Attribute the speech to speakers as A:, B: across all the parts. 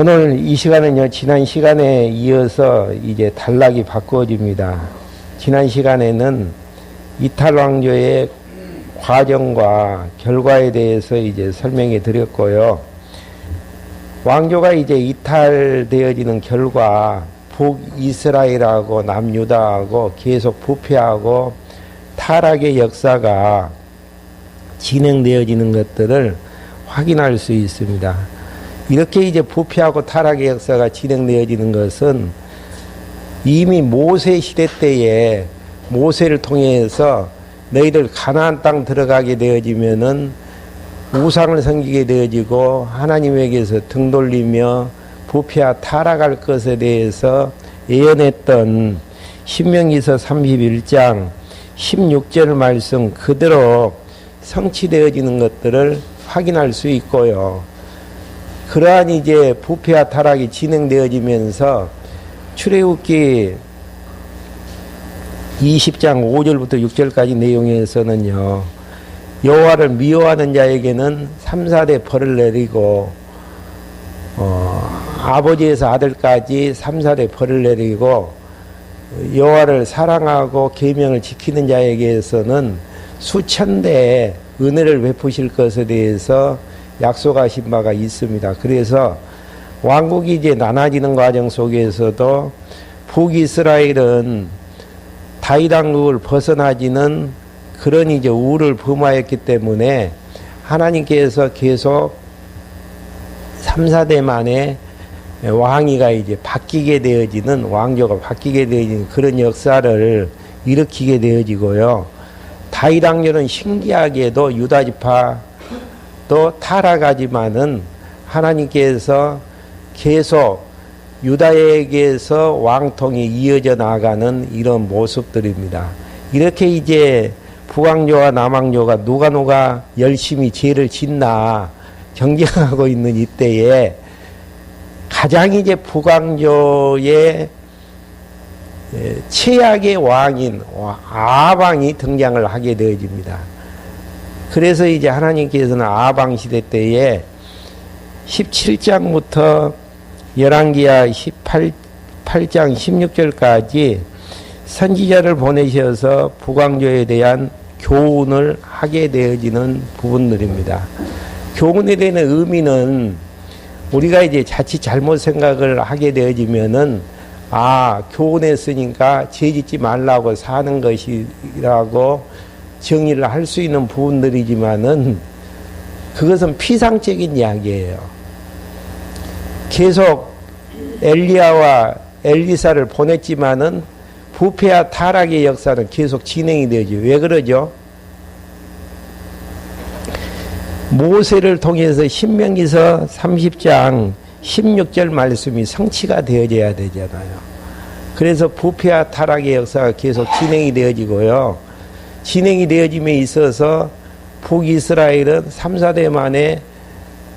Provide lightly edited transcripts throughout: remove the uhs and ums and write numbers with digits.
A: 오늘 이 시간은요, 지난 시간에 이어서 이제 단락이 바꾸어집니다. 지난 시간에는 이탈왕조의 과정과 결과에 대해서 이제 설명해 드렸고요. 왕조가 이제 이탈되어지는 결과, 북이스라엘하고 남유다하고 계속 부패하고 타락의 역사가 진행되어지는 것들을 확인할 수 있습니다. 이렇게 이제 부패하고 타락의 역사가 진행되어지는 것은 이미 모세 시대 때에 모세를 통해서 너희들 가나안 땅 들어가게 되어지면은 우상을 섬기게 되어지고 하나님에게서 등 돌리며 부패하 타락할 것에 대해서 예언했던 신명기서 31장 16절 말씀 그대로 성취되어지는 것들을 확인할 수 있고요. 그러한 이제 부패와 타락이 진행되어지면서 출애굽기 20장 5절부터 6절까지 내용에서는요, 여호와를 미워하는 자에게는 3, 4대 벌을 내리고 아버지에서 아들까지 3, 4대 벌을 내리고 여호와를 사랑하고 계명을 지키는 자에게서는 수천 대의 은혜를 베푸실 것에 대해서 약속하신 바가 있습니다. 그래서 왕국이 이제 나눠지는 과정 속에서도 북이스라엘은 다윗 왕국을 벗어나지는 그런 이제 우를 범하였기 때문에 하나님께서 계속 3, 4대 만에 왕위가 이제 바뀌게 되어지는, 왕조가 바뀌게 되어지는 그런 역사를 일으키게 되어지고요. 다윗 왕조는 신기하게도 유다 지파 또 타락하지만은 하나님께서 계속 유다에게서 왕통이 이어져 나가는 이런 모습들입니다. 이렇게 이제 북왕조와 남왕조가 누가 열심히 죄를 짓나 경쟁하고 있는 이때에 가장 이제 북왕조의 최악의 왕인 아합왕이 등장을 하게 되어집니다. 그래서 이제 하나님께서는 아합왕 시대 때에 17장부터 열왕기하 18장 16절까지 선지자를 보내셔서 북왕조에 대한 교훈을 하게 되어지는 부분들입니다. 교훈에 대한 의미는 우리가 이제 자칫 잘못 생각을 하게 되어지면은 교훈했으니까 죄 짓지 말라고 사는 것이라고 정의를 할 수 있는 부분들이지만은 그것은 피상적인 이야기예요. 계속 엘리야와 엘리사를 보냈지만은 부패와 타락의 역사는 계속 진행이 되죠. 왜 그러죠? 모세를 통해서 신명기서 30장 16절 말씀이 성취가 되어져야 되잖아요. 그래서 부패와 타락의 역사가 계속 진행이 되어지고요. 진행이 되어짐에 있어서 북이스라엘은 3, 4대 만에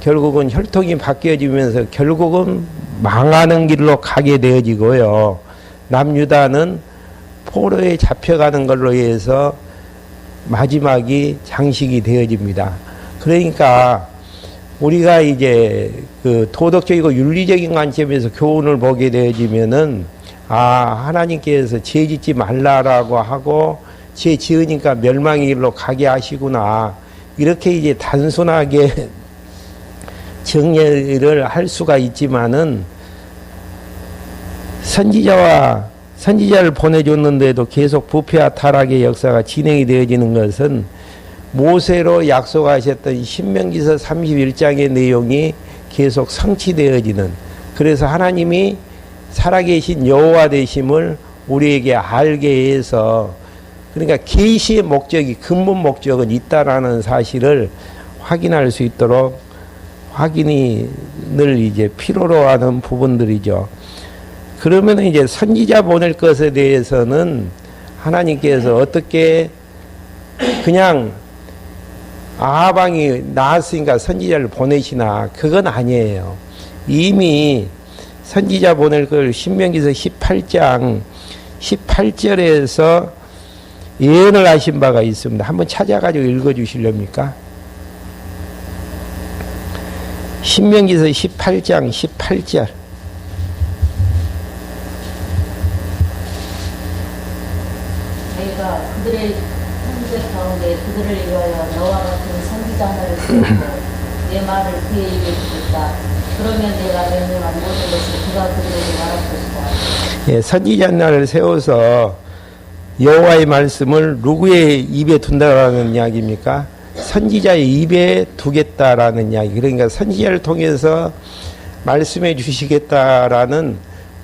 A: 결국은 혈통이 바뀌어지면서 결국은 망하는 길로 가게 되어지고요. 남유다는 포로에 잡혀가는 걸로 해서 마지막이 장식이 되어집니다. 그러니까 우리가 이제 그 도덕적이고 윤리적인 관점에서 교훈을 보게 되어지면은 하나님께서 죄 짓지 말라라고 하고 죄 지으니까 멸망의 길로 가게 하시구나, 이렇게 이제 단순하게 정리를 할 수가 있지만은 선지자를 보내줬는데도 계속 부패와 타락의 역사가 진행이 되어지는 것은 모세로 약속하셨던 신명기서 31장의 내용이 계속 성취되어지는, 그래서 하나님이 살아계신 여호와 되심을 우리에게 알게 해서, 그러니까 계시의 목적이, 근본 목적은 있다라는 사실을 확인할 수 있도록 확인이 늘 이제 필요로 하는 부분들이죠. 그러면 이제 선지자 보낼 것에 대해서는 하나님께서 어떻게 그냥 아합왕이 나았으니까 선지자를 보내시나, 그건 아니에요. 이미 선지자 보낼 걸 신명기서 18장 18절에서 예언을 하신 바가 있습니다. 한번 찾아가지고 읽어주시렵니까? 신명기서 18장 18절.
B: 내가 그들의 형제 가운데 그들을 위하여 너와 같은 선지자 하나를 세우고 내 말을 그의 입에 두겠다. 그러면 내가 명령한 모든 것을 그가 그들에게 말할 것이다.
A: 예, 선지자 하나를 세워서 여호와의 말씀을 누구의 입에 둔다라는 이야기입니까? 선지자의 입에 두겠다라는 이야기. 그러니까 선지자를 통해서 말씀해 주시겠다라는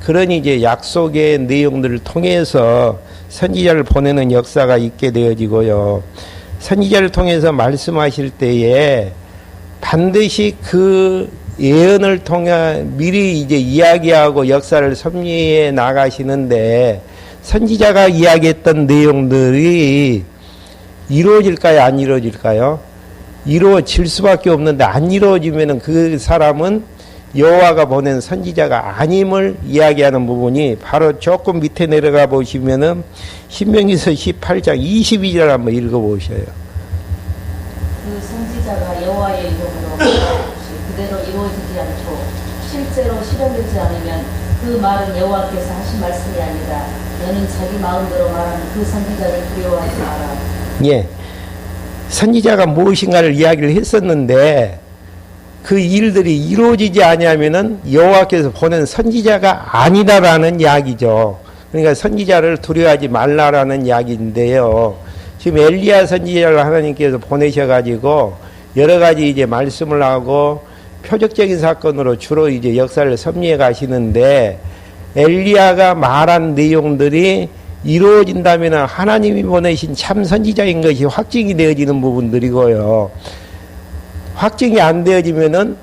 A: 그런 이제 약속의 내용들을 통해서 선지자를 보내는 역사가 있게 되어지고요. 선지자를 통해서 말씀하실 때에 반드시 그 예언을 통해 미리 이제 이야기하고 역사를 섭리해 나가시는데 선지자가 이야기했던 내용들이 이루어질까요? 안 이루어질까요? 이루어질 수밖에 없는데 안 이루어지면은 그 사람은 여호와가 보낸 선지자가 아님을 이야기하는 부분이 바로 조금 밑에 내려가 보시면은 신명기서 18장 22절 한번 읽어보셔요.
B: 그 선지자가 여호와의 이름으로 그대로 이루어지지 않고 실제로 실현되지 않으면 그 말은 여호와께서 하신 말씀이 아니라 너는 자기 마음대로 말하는 그 선지자를 두려워하지 마라.
A: 예, 선지자가 무엇인가를 이야기를 했었는데 그 일들이 이루어지지 아니하면은 여호와께서 보낸 선지자가 아니다라는 이야기죠. 그러니까 선지자를 두려워하지 말라라는 이야기인데요. 지금 엘리야 선지자를 하나님께서 보내셔가지고 여러 가지 이제 말씀을 하고 표적적인 사건으로 주로 이제 역사를 섭리해 가시는데 엘리야가 말한 내용들이 이루어진다면 하나님이 보내신 참 선지자인 것이 확증이 되어지는 부분들이고요. 확증이 안 되어지면은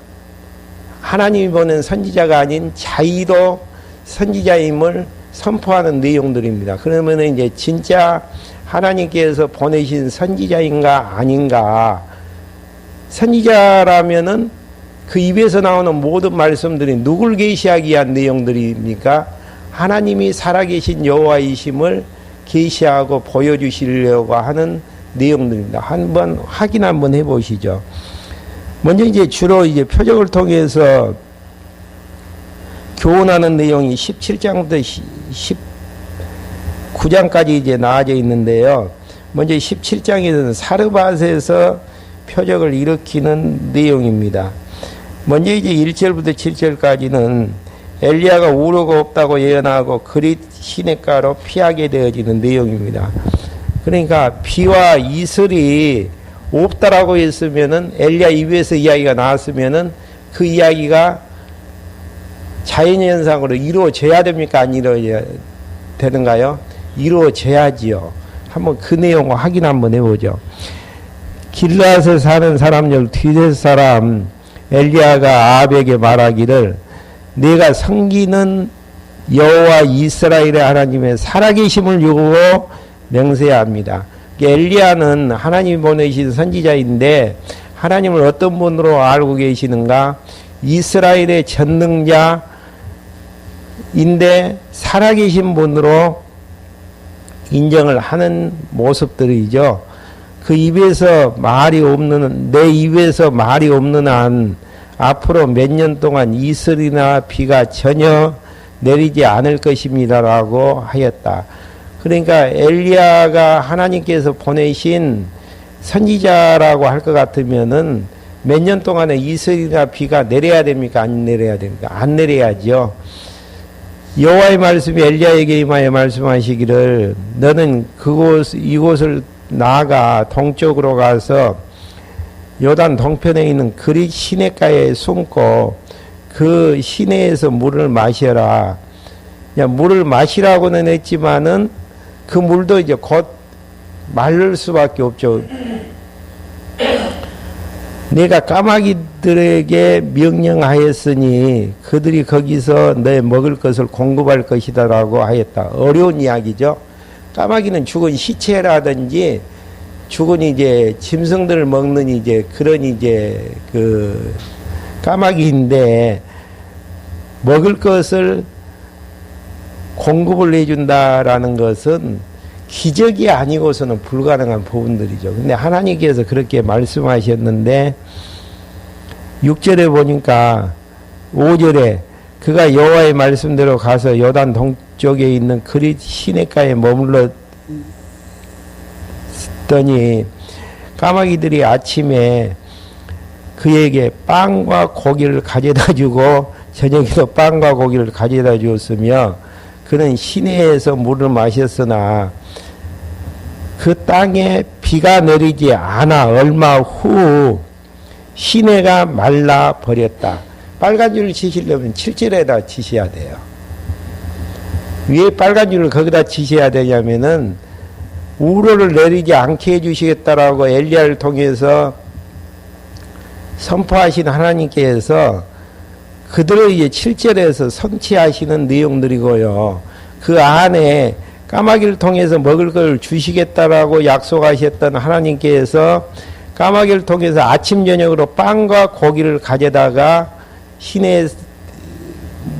A: 하나님이 보낸 선지자가 아닌 자의도 선지자임을 선포하는 내용들입니다. 그러면 이제 진짜 하나님께서 보내신 선지자인가 아닌가. 선지자라면은 그 입에서 나오는 모든 말씀들이 누굴 계시하기 위한 내용들입니까? 하나님이 살아계신 여호와이심을 계시하고 보여주시려고 하는 내용들입니다. 한번 확인 한번 해보시죠. 먼저 이제 주로 이제 표적을 통해서 교훈하는 내용이 17장부터 19장까지 이제 나와져 있는데요. 먼저 17장에서는 사르밧에서 표적을 일으키는 내용입니다. 먼저 이제 1절부터 7절까지는 엘리야가 우려가 없다고 예언하고 그릿 시냇가로 피하게 되어지는 내용입니다. 그러니까 비와 이슬이 없다라고 했으면은 엘리야 입에서 이야기가 나왔으면은 그 이야기가 자연현상으로 이루어져야 됩니까? 안 이루어져야 되는가요? 이루어져야지요. 한번 그 내용 확인 한번 해보죠. 길르앗에 사는 사람 중 디벳 사람 엘리야가 아합에게 말하기를 네가 섬기는 여호와 이스라엘의 하나님의 살아계심을 유고 맹세해야 합니다. 엘리야는 하나님이 보내신 선지자인데 하나님을 어떤 분으로 알고 계시는가? 이스라엘의 전능자인데 살아계신 분으로 인정을 하는 모습들이죠. 그 입에서 말이 없는, 내 입에서 말이 없는 한 앞으로 몇 년 동안 이슬이나 비가 전혀 내리지 않을 것입니다라고 하였다. 그러니까 엘리야가 하나님께서 보내신 선지자라고 할 것 같으면은 몇 년 동안에 이슬이나 비가 내려야 됩니까? 안 내려야 됩니까? 안 내려야죠. 여호와의 말씀이 엘리야에게 임하여 말씀하시기를 너는 이곳을 나아가 동쪽으로 가서 요단 동편에 있는 그릿 시냇가에 숨고 그 시내에서 물을 마셔라. 물을 마시라고는 했지만은 그 물도 이제 곧 마를 수밖에 없죠. 내가 까마귀들에게 명령하였으니 그들이 거기서 내 먹을 것을 공급할 것이다라고 하였다. 어려운 이야기죠. 까마귀는 죽은 시체라든지 죽은 이제 짐승들을 먹는 이제 그런 이제 그 까마귀인데 먹을 것을 공급을 해준다라는 것은 기적이 아니고서는 불가능한 부분들이죠. 근데 하나님께서 그렇게 말씀하셨는데 6절에 보니까 5절에 그가 여호와의 말씀대로 가서 요단 동쪽에 있는 그릿 시내가에 머물렀더니 까마귀들이 아침에 그에게 빵과 고기를 가져다 주고 저녁에도 빵과 고기를 가져다 주었으며 그는 시내에서 물을 마셨으나 그 땅에 비가 내리지 않아 얼마 후 시내가 말라 버렸다. 빨간 줄을 치시려면 7절에다 치셔야 돼요. 왜 빨간 줄을 거기다 치셔야 되냐면은 우로를 내리지 않게 해주시겠다라고 엘리야를 통해서 선포하신 하나님께서 그들을 이제 7절에서 성취하시는 내용들이고요. 그 안에 까마귀를 통해서 먹을 걸 주시겠다라고 약속하셨던 하나님께서 까마귀를 통해서 아침 저녁으로 빵과 고기를 가져다가 시내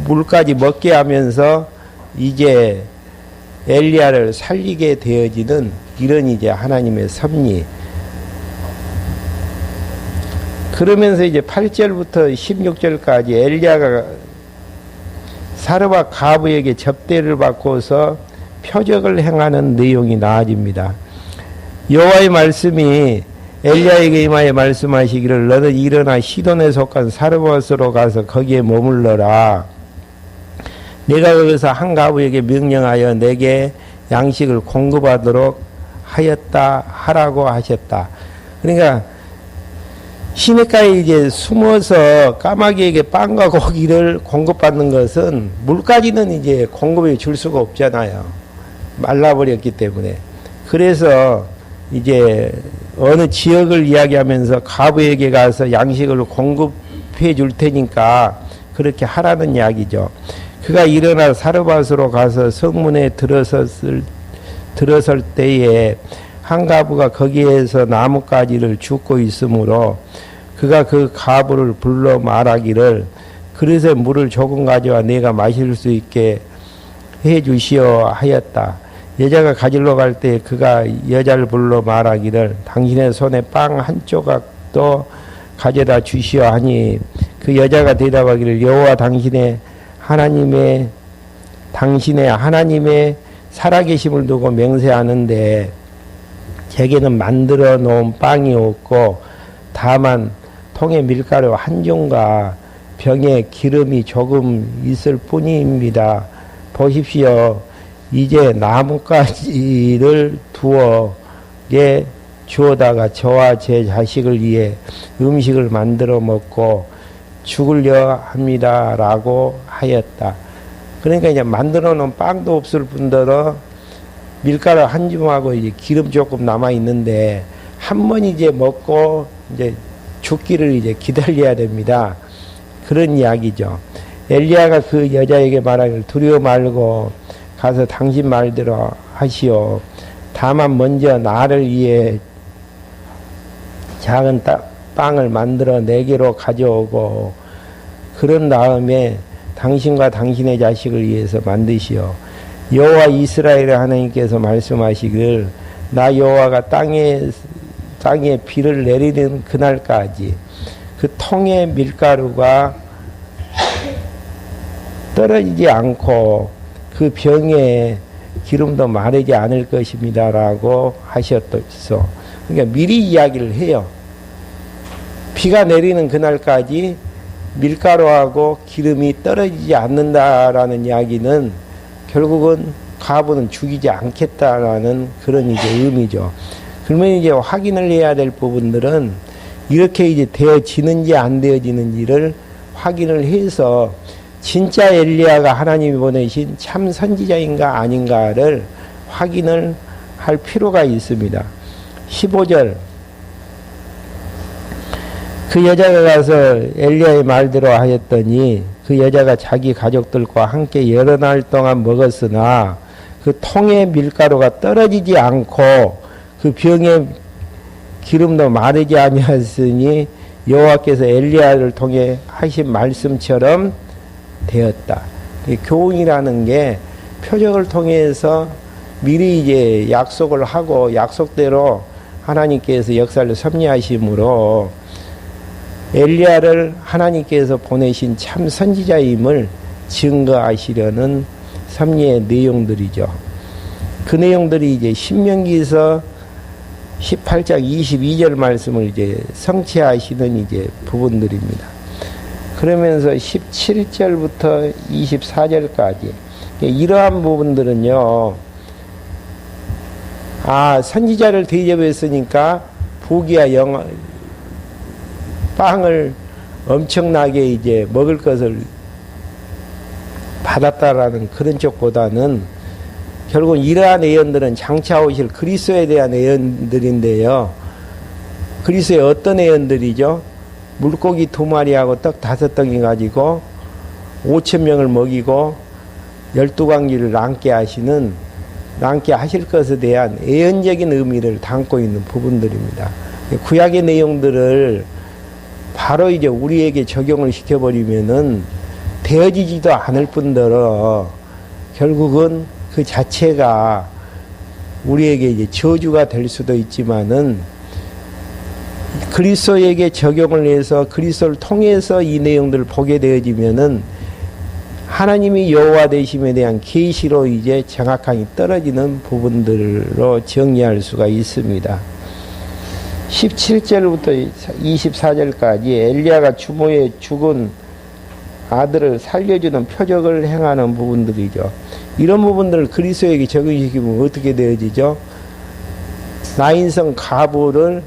A: 물까지 먹게 하면서 이제 엘리야를 살리게 되어지는 이런 이제 하나님의 섭리. 그러면서 이제 8절부터 16절까지 엘리야가 사르밧 가브에게 접대를 받고서 표적을 행하는 내용이 나아집니다. 여호와의 말씀이 엘리야에게 임하여 말씀하시기를 너는 일어나 시돈에 속한 사르밧으로 가서 거기에 머물러라. 내가 거기서 한 가부에게 명령하여 내게 양식을 공급하도록 하라고 하셨다. 그러니까 시내가에 이제 숨어서 까마귀에게 빵과 고기를 공급받는 것은 물까지는 이제 공급해 줄 수가 없잖아요. 말라버렸기 때문에. 그래서 이제 어느 지역을 이야기하면서 가부에게 가서 양식을 공급해 줄 테니까 그렇게 하라는 이야기죠. 그가 일어나 사르밧으로 가서 성문에 들어설 때에 한 가부가 거기에서 나뭇가지를 줍고 있으므로 그가 그 가부를 불러 말하기를 그릇에 물을 조금 가져와 내가 마실 수 있게 해 주시오 하였다. 여자가 가지러 갈 때 그가 여자를 불러 말하기를 당신의 손에 빵 한 조각도 가져다 주시오 하니 그 여자가 대답하기를 여호와 당신의 하나님의 살아계심을 두고 맹세하는데 제게는 만들어 놓은 빵이 없고 다만 통에 밀가루 한 종과 병에 기름이 조금 있을 뿐입니다. 보십시오. 이제 나뭇가지를 두어게 주어다가 저와 제 자식을 위해 음식을 만들어 먹고 죽으려 합니다라고 하였다. 그러니까 이제 만들어 놓은 빵도 없을 뿐더러 밀가루 한 줌하고 이제 기름 조금 남아 있는데 한 번 이제 먹고 이제 죽기를 이제 기다려야 됩니다. 그런 이야기죠. 엘리야가 그 여자에게 말하기를 두려워 말고 가서 당신 말대로 하시오. 다만 먼저 나를 위해 작은 빵을 만들어 내게로 가져오고 그런 다음에 당신과 당신의 자식을 위해서 만드시오. 여호와 이스라엘의 하나님께서 말씀하시기를 나 여호와가 땅에 비를 내리는 그날까지 그 통의 밀가루가 떨어지지 않고 그 병에 기름도 마르지 않을 것입니다라고 하셨어. 그러니까 미리 이야기를 해요. 비가 내리는 그날까지 밀가루하고 기름이 떨어지지 않는다라는 이야기는 결국은 가부는 죽이지 않겠다라는 그런 이제 의미죠. 그러면 이제 확인을 해야 될 부분들은 이렇게 이제 되어지는지 안 되어지는지를 확인을 해서 진짜 엘리야가 하나님이 보내신 참 선지자인가 아닌가를 확인을 할 필요가 있습니다. 15절 그 여자가 가서 엘리야의 말대로 하였더니 그 여자가 자기 가족들과 함께 여러 날 동안 먹었으나 그 통의 밀가루가 떨어지지 않고 그 병에 기름도 마르지 아니하였으니 여호와께서 엘리야를 통해 하신 말씀처럼 되었다. 교훈이라는 게 표적을 통해서 미리 이제 약속을 하고 약속대로 하나님께서 역사를 섭리하심으로 엘리야를 하나님께서 보내신 참 선지자임을 증거하시려는 섭리의 내용들이죠. 그 내용들이 이제 신명기서 18장 22절 말씀을 이제 성취하시는 이제 부분들입니다. 그러면서 17절부터 24절까지 이러한 부분들은요, 선지자를 대접했으니까 부귀와 빵을 엄청나게 이제 먹을 것을 받았다라는 그런 쪽보다는 결국 이러한 예언들은 장차 오실 그리스도에 대한 예언들인데요. 그리스도의 어떤 예언들이죠? 물고기 2마리하고 떡 5덩이 가지고 5,000명을 먹이고 12광지를 남게 하실 것에 대한 예언적인 의미를 담고 있는 부분들입니다. 구약의 내용들을 바로 이제 우리에게 적용을 시켜버리면은 되어지지도 않을 뿐더러 결국은 그 자체가 우리에게 이제 저주가 될 수도 있지만은 그리스도에게 적용을 해서 그리스도를 통해서 이 내용들을 보게 되어지면은 하나님이 여호와 되심에 대한 계시로 이제 정확하게 떨어지는 부분들로 정리할 수가 있습니다. 17절부터 24절까지 엘리야가 추모에 죽은 아들을 살려주는 표적을 행하는 부분들이죠. 이런 부분들을 그리스도에게 적용시키면 어떻게 되어지죠? 나인성 가부를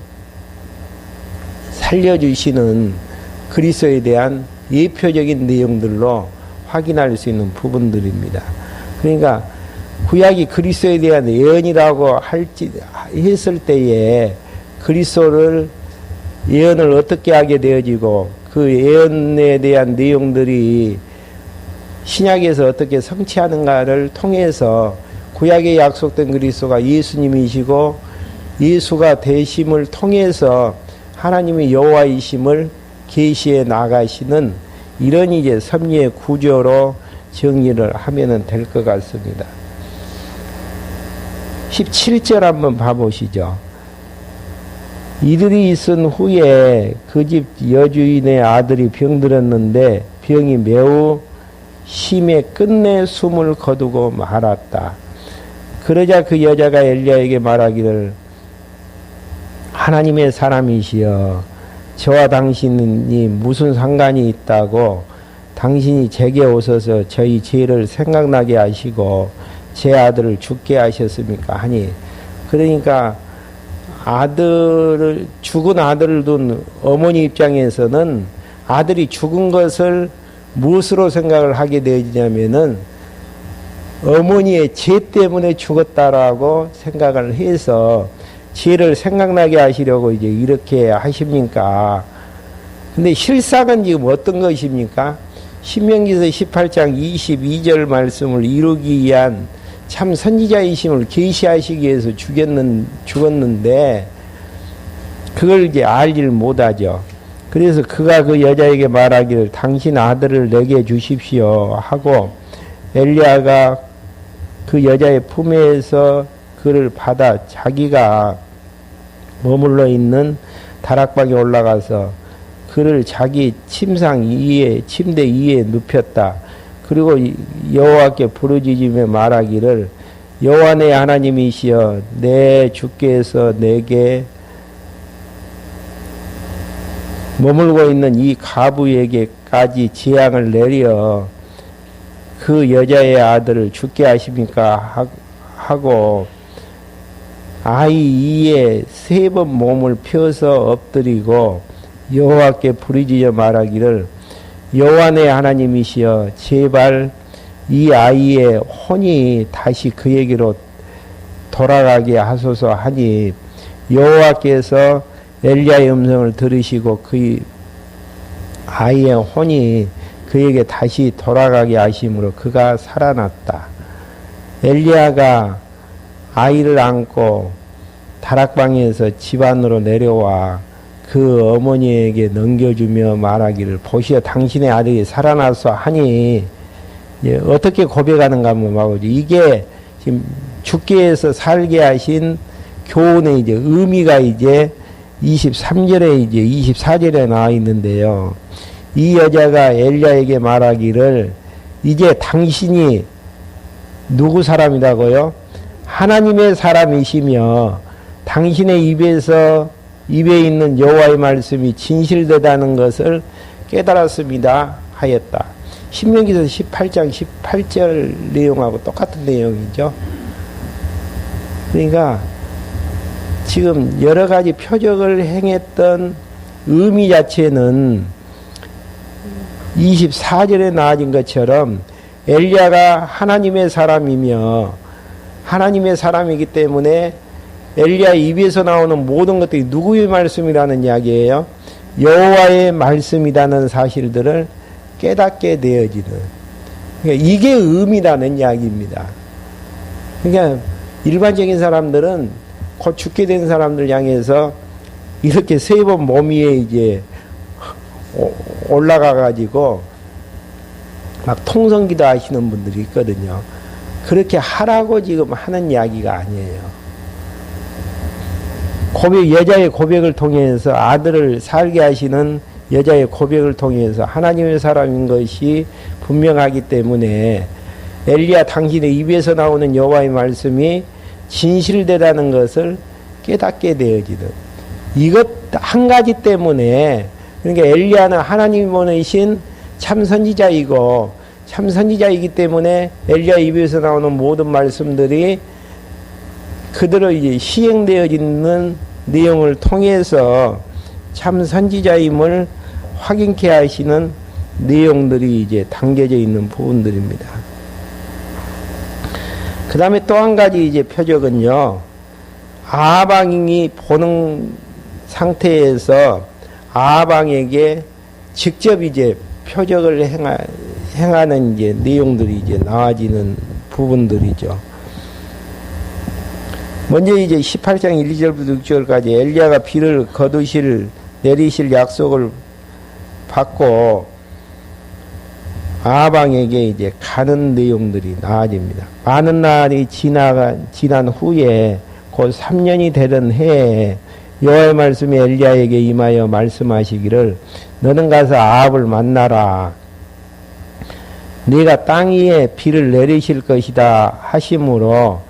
A: 살려주시는 그리스도에 대한 예표적인 내용들로 확인할 수 있는 부분들입니다. 그러니까 구약이 그리스도에 대한 예언이라고 했을 때에 그리스도를 예언을 어떻게 하게 되어지고 그 예언에 대한 내용들이 신약에서 어떻게 성취하는가를 통해서 구약에 약속된 그리스도가 예수님이시고 예수가 되심을 통해서 하나님의 여호와이심을 계시해 나가시는 이런 이제 섭리의 구조로 정리를 하면 될 것 같습니다. 17절 한번 봐보시죠. 이들이 있은 후에 그 집 여주인의 아들이 병들었는데 병이 매우 심해 끝내 숨을 거두고 말았다. 그러자 그 여자가 엘리야에게 말하기를 하나님의 사람이시여 저와 당신이 무슨 상관이 있다고 당신이 제게 오셔서 저희 죄를 생각나게 하시고 제 아들을 죽게 하셨습니까? 하니 그러니까 죽은 아들을 둔 어머니 입장에서는 아들이 죽은 것을 무엇으로 생각을 하게 되어지냐면은 어머니의 죄 때문에 죽었다라고 생각을 해서 죄를 생각나게 하시려고 이제 이렇게 하십니까? 근데 실상은 지금 어떤 것입니까? 신명기서 18장 22절 말씀을 이루기 위한 참 선지자이심을 계시하시기 위해서 죽었는데 그걸 이제 알지를 못하죠. 그래서 그가 그 여자에게 말하기를 당신 아들을 내게 주십시오 하고 엘리야가 그 여자의 품에서 그를 받아 자기가 머물러 있는 다락방에 올라가서 그를 자기 침대 위에 눕혔다. 그리고 여호와께 부르짖으며 말하기를 여호와 내 하나님이시여 내 주께서 내게 머물고 있는 이 가부에게까지 재앙을 내려 그 여자의 아들을 죽게 하십니까? 하고 아이 이에 3번 몸을 펴서 엎드리고 여호와께 부르짖어 말하기를 여호와 내 하나님이시여 제발 이 아이의 혼이 다시 그에게로 돌아가게 하소서 하니 여호와께서 엘리야의 음성을 들으시고 그 아이의 혼이 그에게 다시 돌아가게 하심으로 그가 살아났다. 엘리야가 아이를 안고 다락방에서 집 안으로 내려와 그 어머니에게 넘겨주며 말하기를 보시어 당신의 아들이 살아났어 하니 어떻게 고백하는가 한번 봐보죠. 이게 지금 죽게 해서 살게 하신 교훈의 이제 의미가 이제 23절에 이제 24절에 나와 있는데요. 이 여자가 엘리야에게 말하기를 이제 당신이 누구 사람이라고요? 하나님의 사람이시며 당신의 입에 있는 여호와의 말씀이 진실되다는 것을 깨달았습니다 하였다. 신명기서 18장 18절 내용하고 똑같은 내용이죠. 그러니까 지금 여러 가지 표적을 행했던 의미 자체는 24절에 나와진 것처럼 엘리야가 하나님의 사람이며 하나님의 사람이기 때문에 엘리야의 입에서 나오는 모든 것들이 누구의 말씀이라는 이야기예요? 여호와의 말씀이라는 사실들을 깨닫게 되어지는, 그러니까 이게 의미라는 이야기입니다. 그러니까 일반적인 사람들은 곧 죽게 된 사람들 향해서 이렇게 3번 몸 위에 이제 올라가 가지고 막 통성기도 하시는 분들이 있거든요. 그렇게 하라고 지금 하는 이야기가 아니에요. 여자의 고백을 통해서 아들을 살게 하시는 여자의 고백을 통해서 하나님의 사람인 것이 분명하기 때문에 엘리야 당신의 입에서 나오는 여호와의 말씀이 진실되다는 것을 깨닫게 되어지는, 이것 한 가지 때문에, 그러니까 엘리야는 하나님이 보내신 참 선지자이고 참 선지자이기 때문에 엘리야 입에서 나오는 모든 말씀들이 그대로 이제 시행되어지는 내용을 통해서 참 선지자임을 확인케 하시는 내용들이 이제 담겨져 있는 부분들입니다. 그 다음에 또 한 가지 이제 표적은요, 아하방이 보는 상태에서 아하방에게 직접 이제 표적을 행하는 이제 내용들이 이제 나와지는 부분들이죠. 먼저 이제 18장 1, 2절부터 6절까지 엘리야가 비를 내리실 약속을 받고 아하방에게 이제 가는 내용들이 나와집니다. 많은 날이 지난 후에 곧 3년이 되던 해에 여호와의 말씀이 엘리야에게 임하여 말씀하시기를 너는 가서 아합을 만나라. 네가 땅 위에 비를 내리실 것이다 하심으로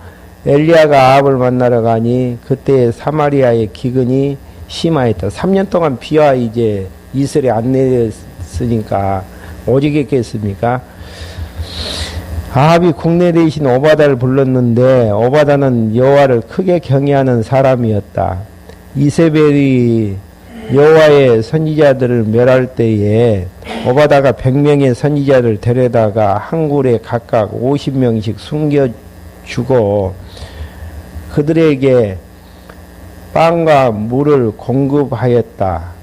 A: 엘리야가 아합을 만나러 가니 그때 사마리아의 기근이 심하였다. 3년 동안 비와 이제 이슬이 안 내렸으니까 오지겠겠습니까? 아합이 국내 대신 오바다를 불렀는데 오바다는 여호와를 크게 경외하는 사람이었다. 이세벨이 여호와의 선지자들을 멸할 때에 오바다가 100명의 선지자를 데려다가 한 굴에 각각 50명씩 숨겨주고 그들에게 빵과 물을 공급하였다.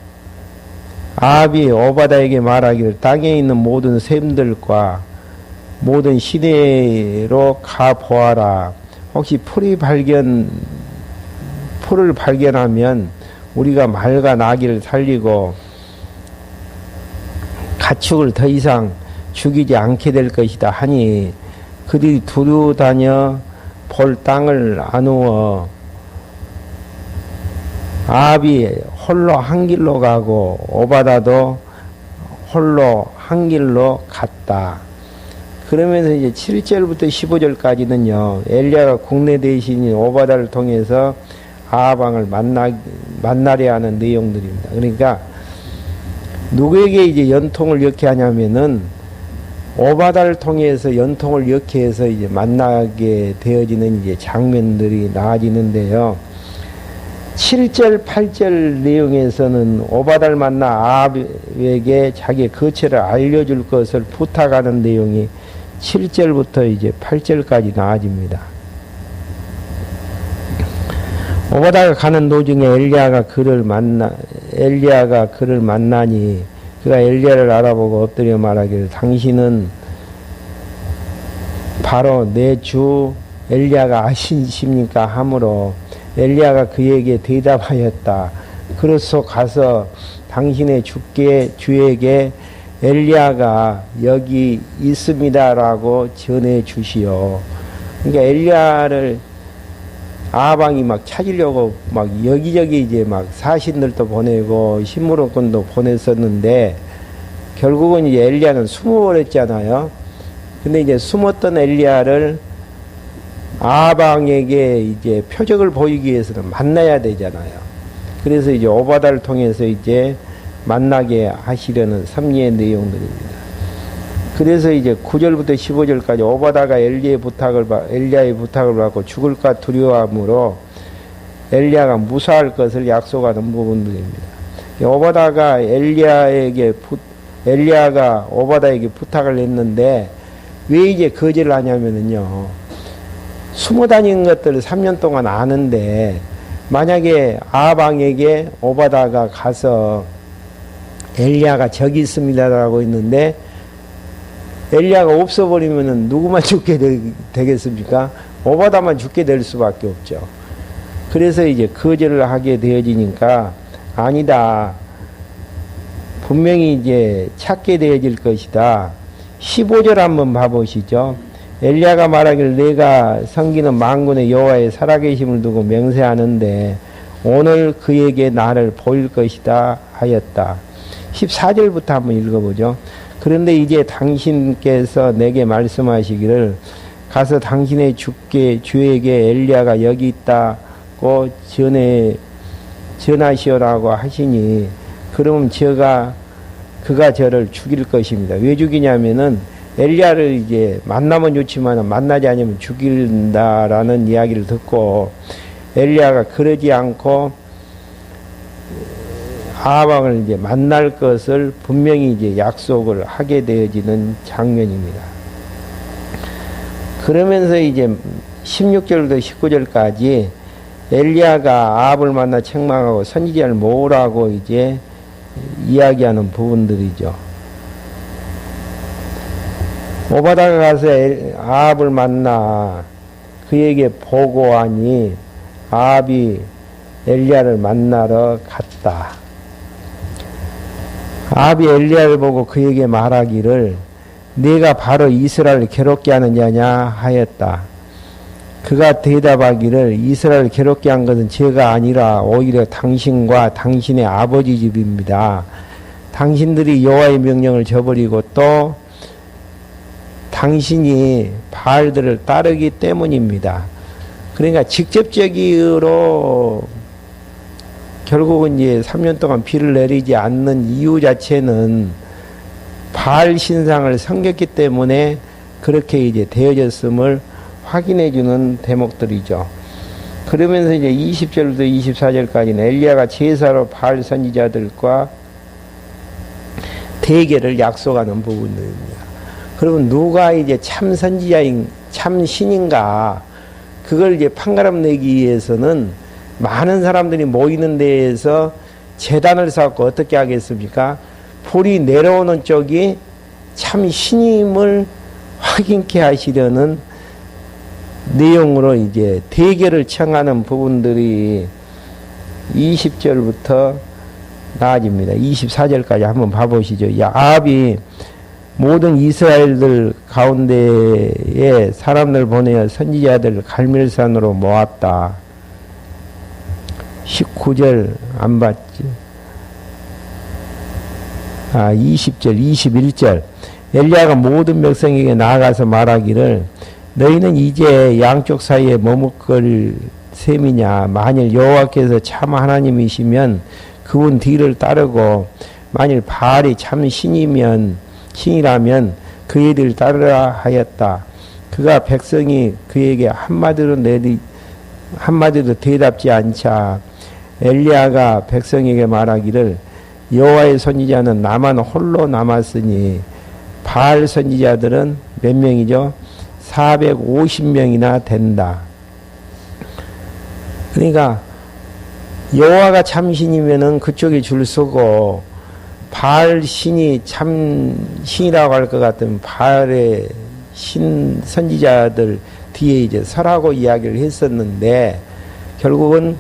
A: 아합이 오바다에게 말하기를 땅에 있는 모든 샘들과 모든 시내로 가보아라. 혹시 풀을 발견하면 우리가 말과 나귀를 살리고 가축을 더 이상 죽이지 않게 될 것이다 하니 그들이 두루 다녀 볼 땅을 나누어 아합이 홀로 한 길로 가고 오바다도 홀로 한 길로 갔다. 그러면서 이제 7절부터 15절까지는요, 엘리야가 국내 대신인 오바다를 통해서 아합왕을 만나려 하는 내용들입니다. 그러니까 누구에게 이제 연통을 이렇게 하냐면은 오바다를 통해서 연통을 이렇게 해서 이제 만나게 되어지는 이제 장면들이 나와지는데요. 7절, 8절 내용에서는 오바다를 만나 아합에게 자기의 거처를 알려줄 것을 부탁하는 내용이 7절부터 이제 8절까지 나와집니다. 오바다가 가는 도중에 엘리야가 그를 만나니 그가 엘리야를 알아보고 엎드려 말하기를 당신은 바로 내 주 엘리야가 아시십니까 하므로 엘리야가 그에게 대답하였다. 그래서 가서 당신의 주에게 엘리야가 여기 있습니다라고 전해 주시오. 그러니까 엘리야를 아방이 막 찾으려고 막 여기저기 이제 막 사신들도 보내고 신무로꾼도 보냈었는데 결국은 이제 엘리야는 숨어버렸잖아요. 근데 이제 숨었던 엘리야를 아방에게 이제 표적을 보이기 위해서는 만나야 되잖아요. 그래서 이제 오바다를 통해서 이제 만나게 하시려는 섭리의 내용들입니다. 그래서 이제 9절부터 15절까지 오바다가 엘리야의 부탁을 받고 죽을까 두려워함으로 엘리야가 무사할 것을 약속하는 부분들입니다. 오바다가 엘리야가 오바다에게 부탁을 했는데 왜 이제 거절을 하냐면요. 숨어 다니는 것들을 3년 동안 아는데 만약에 아방에게 오바다가 가서 엘리야가 저기 있습니다라고 했는데 엘리야가 없어버리면은 누구만 죽게 되겠습니까? 오바다만 죽게 될 수밖에 없죠. 그래서 이제 거절을 하게 되어지니까 아니다. 분명히 이제 찾게 되어질 것이다. 15절 한번 봐보시죠. 엘리야가 말하기를 내가 섬기는 만군의 여호와의 살아계심을 두고 맹세하는데 오늘 그에게 나를 보일 것이다 하였다. 14절부터 한번 읽어보죠. 그런데 이제 당신께서 내게 말씀하시기를 가서 당신의 주에게 엘리야가 여기 있다고 전하시오라고 하시니 그러면 그가 저를 죽일 것입니다. 왜 죽이냐면은 엘리야를 이제 만나면 좋지만 만나지 않으면 죽인다라는 이야기를 듣고 엘리야가 그러지 않고 아방을 이제 만날 것을 분명히 이제 약속을 하게 되어지는 장면입니다. 그러면서 이제 16절부터 19절까지 엘리야가 아합을 만나 책망하고 선지자를 모으라고 이제 이야기하는 부분들이죠. 오바다가 가서 아합을 만나 그에게 보고하니 아합이 엘리야를 만나러 갔다. 아합이 엘리야를 보고 그에게 말하기를 네가 바로 이스라엘을 괴롭게 하는 자냐 하였다. 그가 대답하기를 이스라엘을 괴롭게 한 것은 제가 아니라 오히려 당신과 당신의 아버지 집입니다. 당신들이 여호와의 명령을 저버리고 또 당신이 바알들을 따르기 때문입니다. 그러니까 직접적으로 결국은 이제 3년 동안 비를 내리지 않는 이유 자체는 바알 신상을 섬겼기 때문에 그렇게 이제 되어졌음을 확인해 주는 대목들이죠. 그러면서 이제 20절부터 24절까지는 엘리야가 제사로 바알 선지자들과 대결을 약속하는 부분들입니다. 그러면 누가 이제 참 선지자인, 참 신인가, 그걸 이제 판가름 내기 위해서는 많은 사람들이 모이는 데에서 제단을 쌓고 어떻게 하겠습니까? 불이 내려오는 쪽이 참 신임을 확인케 하시려는 내용으로 이제 대결을 청하는 부분들이 20절부터 나아집니다. 24절까지 한번 봐보시죠. 아합이 모든 이스라엘들 가운데에 사람들 보내어 선지자들을 갈멜산으로 모았다. 19절 안 봤지? 20절, 21절. 엘리야가 모든 백성에게 나아가서 말하기를 너희는 이제 양쪽 사이에 머뭇걸 셈이냐. 만일 여호와께서 참 하나님이시면 그분 뒤를 따르고 만일 바알이 참 신이라면 그의 뒤를 따르라 하였다. 그가 백성이 그에게 한마디로 대답지 않자 엘리야가 백성에게 말하기를 여호와의 선지자는 나만 홀로 남았으니 바알 선지자들은 몇 명이죠? 450명이나 된다. 그러니까 여호와가 참신이면은 그쪽에 줄 서고 바알 신이 참 신이라고 할 것 같으면 바알의 신 선지자들 뒤에 이제 서라고 이야기를 했었는데 결국은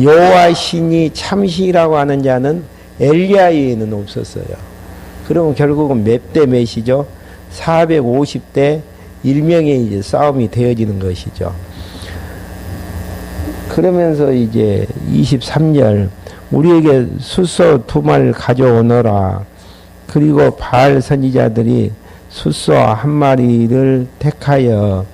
A: 여호와 신이 참 신이라고 하는 자는 엘리야에는 없었어요. 그러면 결국은 몇 대 몇이죠? 450대 1명의 이제 싸움이 되어지는 것이죠. 그러면서 이제 23절 우리에게 숫소 2마리를 가져오너라. 그리고 바알 선지자들이 숫소 1마리를 택하여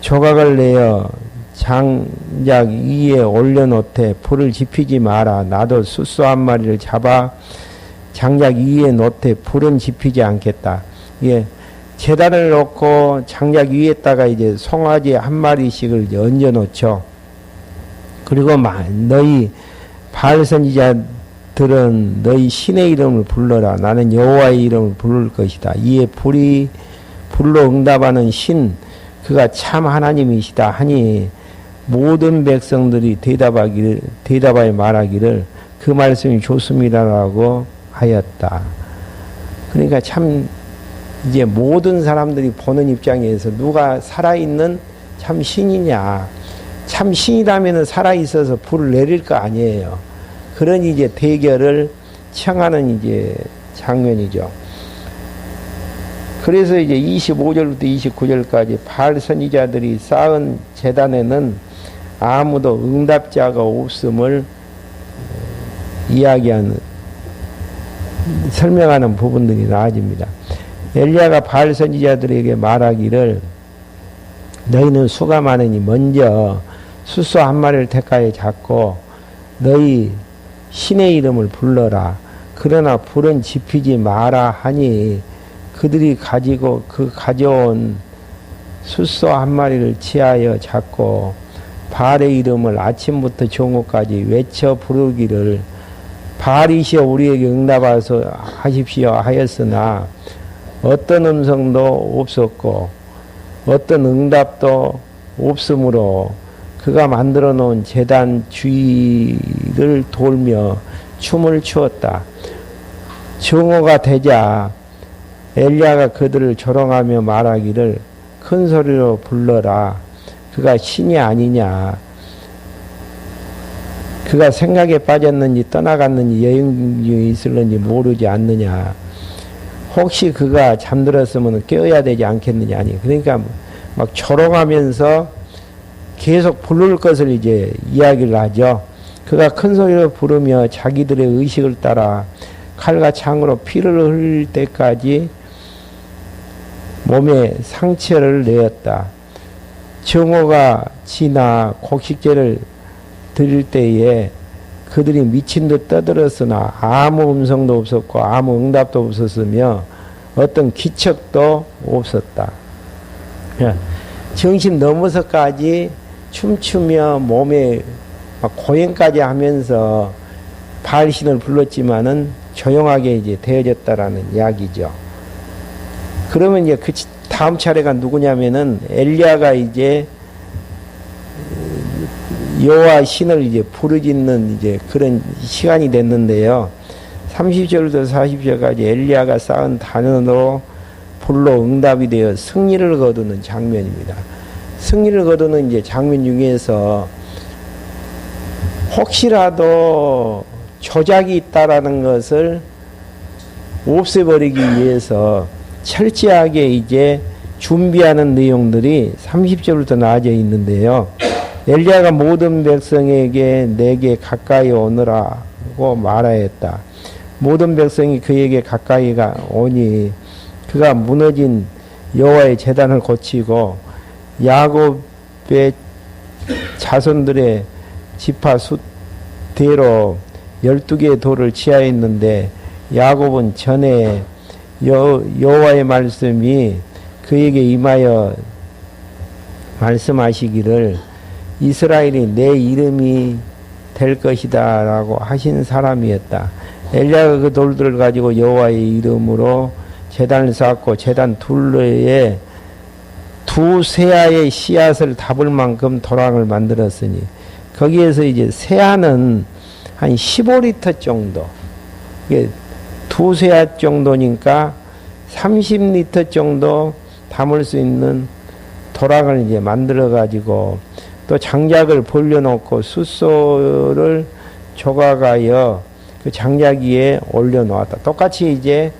A: 조각을 내어 장작 위에 올려놓되 불을 지피지 마라. 나도 숫소 1마리를 잡아 장작 위에 놓되 불은 지피지 않겠다. 예, 제단을 놓고 장작 위에다가 이제 송아지 1마리씩을 얹어 놓죠. 그리고 너희 바알 선지자들은 너희 신의 이름을 불러라. 나는 여호와의 이름을 부를 것이다. 이에 불로 응답하는 신 그가 참 하나님이시다 하니 모든 백성들이 대답하여 말하기를 그 말씀이 좋습니다라고 하였다. 그러니까 참 이제 모든 사람들이 보는 입장에서 누가 살아있는 참 신이냐, 참 신이라면 살아있어서 불을 내릴 거 아니에요. 그런 이제 대결을 청하는 이제 장면이죠. 그래서 이제 25절부터 29절까지 바알 선지자들이 쌓은 제단에는 아무도 응답자가 없음을 설명하는 부분들이 나와집니다. 엘리야가 바알 선지자들에게 말하기를 너희는 수가 많으니 먼저 숫소 1마리를 택하여 잡고 너희 신의 이름을 불러라. 그러나 불은 지피지 마라 하니 그들이 가져온 숫소 1마리를 취하여 잡고 바알의 이름을 아침부터 정오까지 외쳐 부르기를 바알이시여 우리에게 응답하십시오 하였으나 어떤 음성도 없었고 어떤 응답도 없으므로 그가 만들어 놓은 제단 주위를 돌며 춤을 추었다. 정오가 되자 엘리야가 그들을 조롱하며 말하기를 큰 소리로 불러라. 그가 신이 아니냐. 그가 생각에 빠졌는지 떠나갔는지 여행 중에 있을는지 모르지 않느냐. 혹시 그가 잠들었으면 깨어야 되지 않겠느냐. 아니, 그러니까 막 조롱하면서 계속 부를 것을 이제 이야기를 하죠. 그가 큰 소리로 부르며 자기들의 의식을 따라 칼과 창으로 피를 흘릴 때까지 몸에 상처를 내었다. 정오가 지나 곡식제를 드릴 때에 그들이 미친 듯 떠들었으나 아무 음성도 없었고 아무 응답도 없었으며 어떤 기척도 없었다. 정신 넘어서까지 춤추며 몸에 고행까지 하면서 바알신을 불렀지만은 조용하게 이제 되어졌다라는 이야기죠. 그러면 이제 그 다음 차례가 누구냐면은 엘리야가 이제 여호와 신을 이제 부르짖는 이제 그런 시간이 됐는데요. 30절부터 40절까지 엘리야가 쌓은 단어로 불로 응답이 되어 승리를 거두는 장면입니다. 승리를 거두는 이제 장면 중에서 혹시라도 조작이 있다라는 것을 없애버리기 위해서 철저하게 이제 준비하는 내용들이 30절부터 나와져 있는데요. 엘리야가 모든 백성에게 내게 가까이 오너라고 말하였다. 모든 백성이 그에게 가까이 오니 그가 무너진 여호와의 제단을 고치고 야곱의 자손들의 지파 숫대로 12개의 돌을 취하였는데 야곱은 전에 여호와의 말씀이 그에게 임하여 말씀하시기를 이스라엘이 내 이름이 될 것이다 라고 하신 사람이었다. 엘리야가 그 돌들을 가지고 여호와의 이름으로 제단을 쌓았고 제단 둘레에 두 세아의 씨앗을 담을 만큼 도랑을 만들었으니 거기에서 이제 세아는 한 15리터 정도, 이게 두 세아 정도니까 30리터 정도 담을 수 있는 도랑을 이제 만들어 가지고 또 장작을 벌려놓고 숫소를 조각하여 그 장작 위에 올려놓았다. 똑같이 이제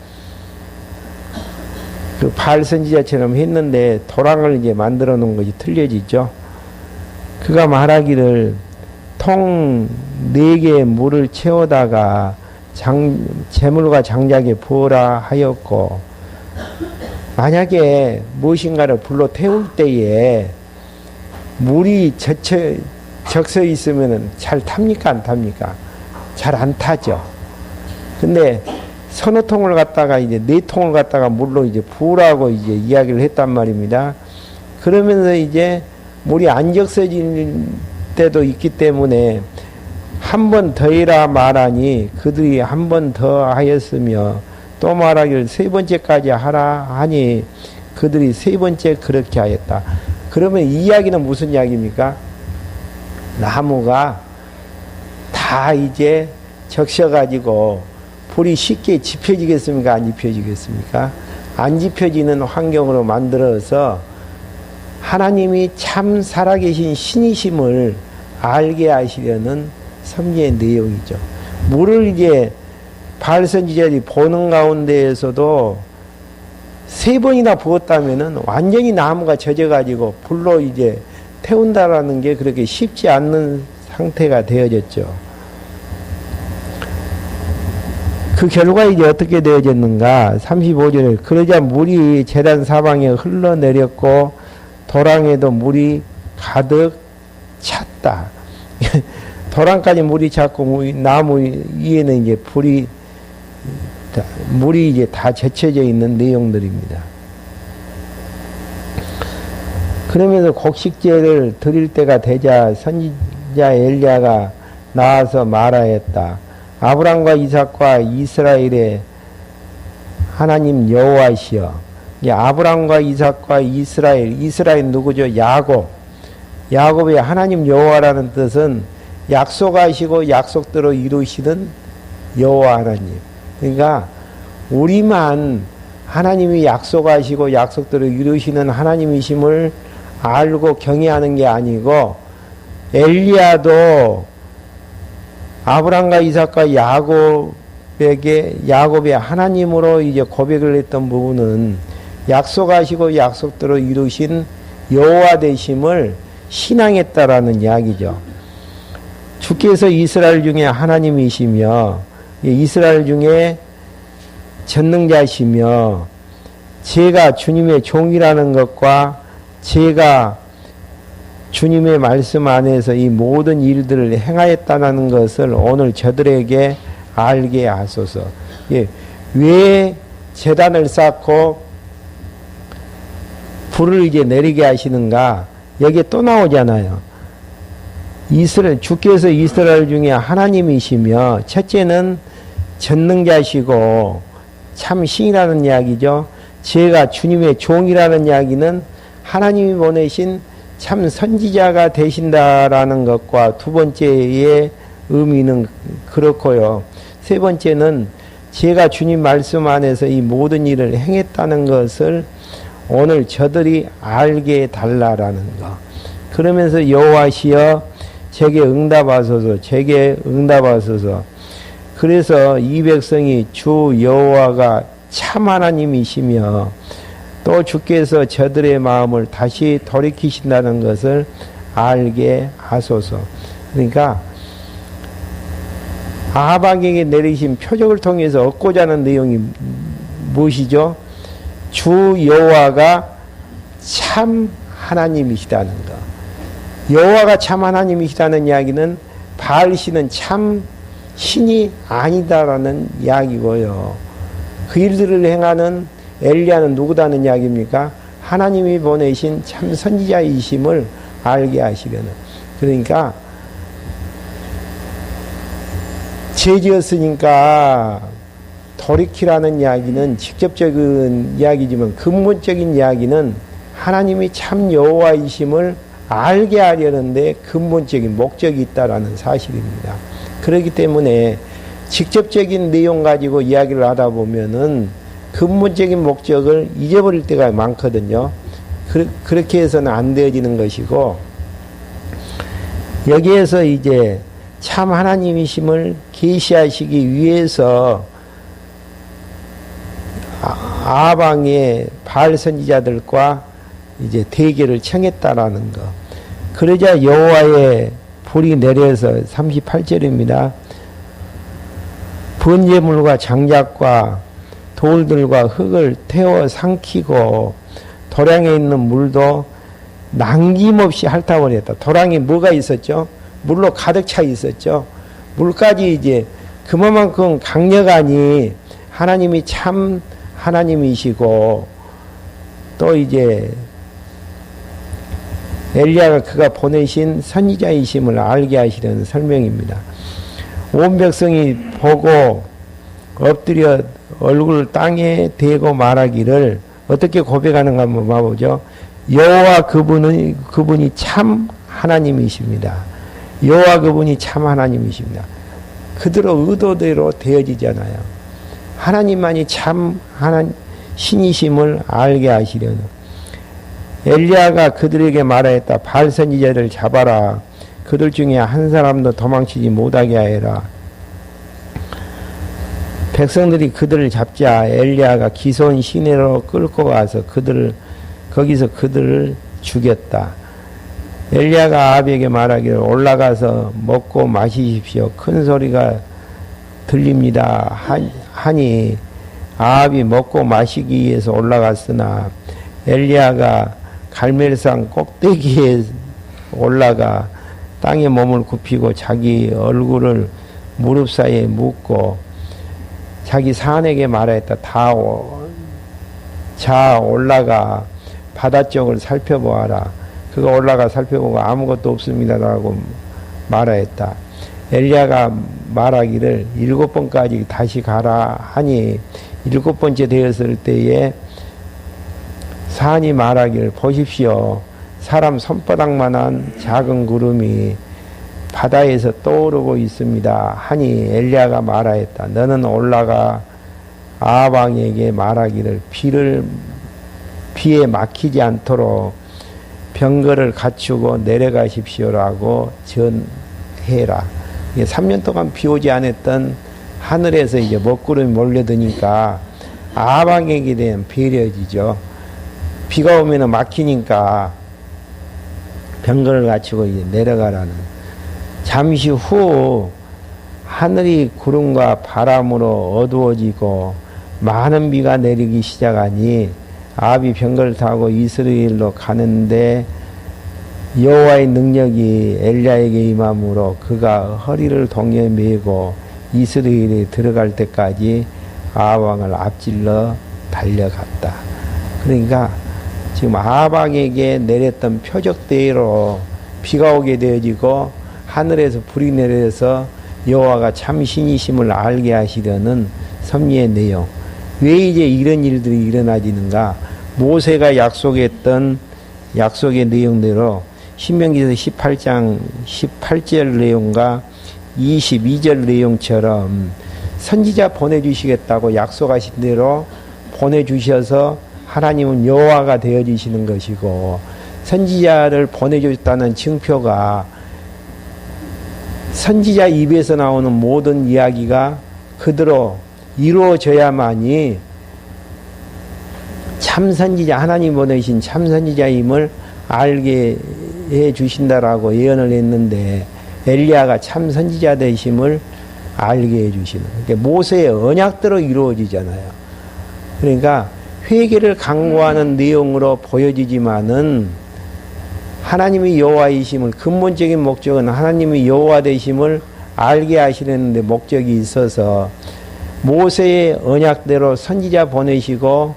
A: 그 바알 선지자처럼 했는데 도랑을 이제 만들어 놓은 것이 틀려지죠. 그가 말하기를 통 4개의 물을 채우다가 재물과 장작에 부어라 하였고, 만약에 무엇인가를 불로 태울 때에 물이 적셔 있으면 잘 탑니까 안 탑니까? 잘 안 타죠. 근데 서너 통을 갖다가 이제 4통을 갖다가 물로 이제 부으라고 이제 이야기를 했단 말입니다. 그러면서 이제 물이 안 적셔질 때도 있기 때문에 한 번 더 해라 말하니 그들이 한 번 더 하였으며 또 말하기를 3번째까지 하라 하니 그들이 3번째 그렇게 하였다. 그러면 이 이야기는 무슨 이야기입니까? 나무가 다 이제 적셔가지고 불이 쉽게 지펴지겠습니까? 안 지펴지겠습니까? 안 지펴지는 환경으로 만들어서 하나님이 참 살아계신 신이심을 알게 하시려는 섭리의 내용이죠. 물을 이제 바알 선지자들이 보는 가운데에서도 3번이나 부었다면은 완전히 나무가 젖어가지고 불로 이제 태운다라는 게 그렇게 쉽지 않는 상태가 되어졌죠. 그 결과 이제 어떻게 되어졌는가? 35절에 그러자 물이 제단 사방에 흘러내렸고 도랑에도 물이 가득 찼다. 도랑까지 물이 찼고 나무 위에는 이제 물이 이제 다 젖혀져 있는 내용들입니다. 그러면서 곡식제를 드릴 때가 되자 선지자 엘리야가 나와서 말하였다. 아브람과 이삭과 이스라엘의 하나님 여호와시여. 아브람과 이삭과 이스라엘 누구죠? 야곱의 하나님 여호와라는 뜻은 약속하시고 약속대로 이루시는 여호와 하나님. 그러니까 우리만 하나님이 약속하시고 약속대로 이루시는 하나님이심을 알고 경외하는 게 아니고 엘리야도 아브람과 이삭과 야곱의 하나님으로 이제 고백을 했던 부분은 약속하시고 약속대로 이루신 여호와 되심을 신앙했다라는 이야기죠. 주께서 이스라엘 중에 하나님이시며 이스라엘 중에 전능자시며 제가 주님의 종이라는 것과 제가 주님의 말씀 안에서 이 모든 일들을 행하였다는 것을 오늘 저들에게 알게 하소서. 왜 제단을 쌓고 불을 이제 내리게 하시는가? 여기에 또 나오잖아요. 주께서 이스라엘 중에 하나님이시며 첫째는 전능자시고 참 신이라는 이야기죠. 제가 주님의 종이라는 이야기는 하나님이 보내신 참 선지자가 되신다라는 것과 두 번째의 의미는 그렇고요. 세 번째는 제가 주님 말씀 안에서 이 모든 일을 행했다는 것을 오늘 저들이 알게 달라라는 것. 그러면서 여호와시여 제게 응답하소서, 제게 응답하소서. 그래서 이 백성이 주 여호와가 참 하나님이시며 또 주께서 저들의 마음을 다시 돌이키신다는 것을 알게 하소서. 그러니까 아합에게 내리신 표적을 통해서 얻고자 하는 내용이 무엇이죠? 주 여호와가 참 하나님이시다는 것. 여호와가 참 하나님이시다는 이야기는 바알 신은 참 신이 아니다라는 이야기고요. 그 일들을 행하는 엘리야는 누구다는 이야기입니까? 하나님이 보내신 참 선지자이심을 알게 하시려는. 그러니까 죄 지었으니까 돌이키라는 이야기는 직접적인 이야기지만 근본적인 이야기는 하나님이 참 여호와이심을 알게 하려는데 근본적인 목적이 있다라는 사실입니다. 그렇기 때문에 직접적인 내용 가지고 이야기를 하다 보면은 근본적인 목적을 잊어버릴 때가 많거든요. 그렇게 해서는 안 되어지는 것이고, 여기에서 이제 참 하나님이심을 계시하시기 위해서 아방의 바알 선지자들과 이제 대결을 청했다라는 것. 그러자 여호와의 불이 내려서 38절입니다. 번제물과 장작과 돌들과 흙을 태워 삼키고 도량에 있는 물도 남김없이 핥아버렸다. 도량에 뭐가 있었죠? 물로 가득 차 있었죠. 물까지 이제 그만큼 강력하니 하나님이 참 하나님이시고 또 이제 엘리야가 그가 보내신 선지자이심을 알게 하시려는 설명입니다. 온 백성이 보고 엎드려 얼굴을 땅에 대고 말하기를 어떻게 고백하는가 한번 봐보죠. 여호와 그분이 참 하나님이십니다. 여호와 그분이 참 하나님이십니다. 그대로 의도대로 되어지잖아요. 하나님만이 참 신이심을 알게 하시려는. 엘리야가 그들에게 말하였다. 바알 선지자를 잡아라. 그들 중에 한 사람도 도망치지 못하게 하여라. 백성들이 그들을 잡자 엘리야가 기손 시내로 끌고 가서 거기서 그들을 죽였다. 엘리야가 아합에게 말하기를 올라가서 먹고 마시십시오. 큰 소리가 들립니다. 하니 아합이 먹고 마시기 위해서 올라갔으나 엘리야가 갈멜산 꼭대기에 올라가 땅에 몸을 굽히고 자기 얼굴을 무릎 사이에 묻고 자기 사내에게 말했다. 자 올라가 바다 쪽을 살펴보아라. 그가 올라가 살펴보고 아무것도 없습니다라고 말하였다. 엘리야가 말하기를 7번까지 다시 가라 하니 7번째 되었을 때에 산이 말하기를 보십시오. 사람 손바닥만한 작은 구름이 바다에서 떠오르고 있습니다. 하니 엘리야가 말하였다. 너는 올라가 아합 왕에게 말하기를 비에 막히지 않도록 병거를 갖추고 내려가십시오라고 전해라. 3년 동안 비 오지 않았던 하늘에서 이제 먹구름이 몰려드니까 아합 왕에게 대한 배려지죠. 비가 오면 막히니까 병거를 갖추고 이제 내려가라는. 잠시 후 하늘이 구름과 바람으로 어두워지고 많은 비가 내리기 시작하니 아합이 병거를 타고 이스라엘로 가는데 여호와의 능력이 엘리야에게 임함으로 그가 허리를 동에 메고 이스라엘에 들어갈 때까지 아합 왕을 앞질러 달려갔다. 그러니까 지금 아합 왕에게 내렸던 표적대로 비가 오게 되어지고 하늘에서 불이 내려서 여호와가 참 신이심을 알게 하시려는 섭리의 내용. 왜 이제 이런 일들이 일어나지는가? 모세가 약속했던 약속의 내용대로 신명기서 18장 18절 내용과 22절 내용처럼 선지자 보내주시겠다고 약속하신 대로 보내주셔서 하나님은 여호와가 되어주시는 것이고 선지자를 보내줬다는 증표가 선지자 입에서 나오는 모든 이야기가 그대로 이루어져야만이 참선지자, 하나님 보내신 참선지자임을 알게 해 주신다라고 예언을 했는데 엘리야가 참선지자 되심을 알게 해 주시는. 그러니까 모세의 언약대로 이루어지잖아요. 그러니까 회개를 강구하는 내용으로 보여지지만은 하나님이 여호와이심을 근본적인 목적은 하나님이 여호와 되심을 알게 하시려는데 목적이 있어서 모세의 언약대로 선지자 보내시고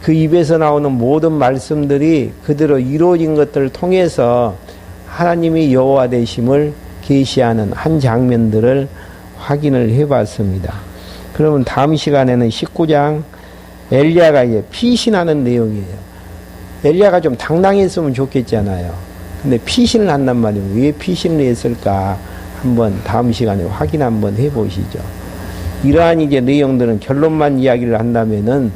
A: 그 입에서 나오는 모든 말씀들이 그대로 이루어진 것들을 통해서 하나님이 여호와 되심을 계시하는 한 장면들을 확인을 해봤습니다. 그러면 다음 시간에는 19장 엘리야가 이제 피신하는 내용이에요. 엘리야가 좀 당당했으면 좋겠잖아요. 근데 피신을 한단 말이에요. 왜 피신을 했을까? 한번 다음 시간에 확인 한번 해보시죠. 이러한 이제 내용들은 결론만 이야기를 한다면은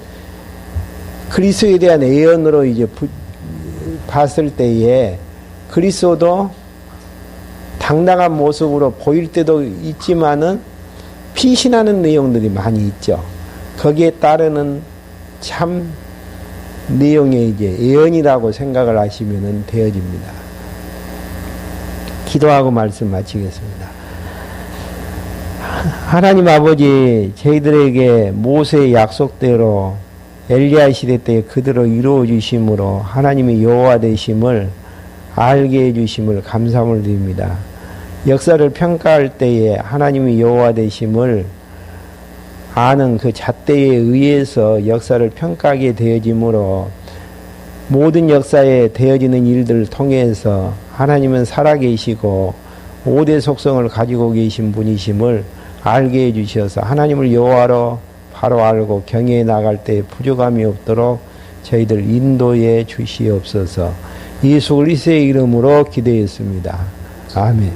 A: 그리스도에 대한 예언으로 이제 봤을 때에 그리스도도 당당한 모습으로 보일 때도 있지만은 피신하는 내용들이 많이 있죠. 거기에 따르는 참 내용의 이제 예언이라고 생각을 하시면 되어집니다. 기도하고 말씀 마치겠습니다. 하나님 아버지, 저희들에게 모세의 약속대로 엘리야 시대 때 그대로 이루어 주심으로 하나님의 여호와 되심을 알게 해 주심을 감사함을 드립니다. 역사를 평가할 때에 하나님의 여호와 되심을 아는 그 잣대에 의해서 역사를 평가하게 되어지므로 모든 역사에 되어지는 일들을 통해서 하나님은 살아계시고 5대 속성을 가지고 계신 분이심을 알게 해주셔서 하나님을 여호와로 바로 알고 경외해 나갈 때 부족함이 없도록 저희들 인도해 주시옵소서. 예수 그리스도의 이름으로 기도했습니다. 아멘.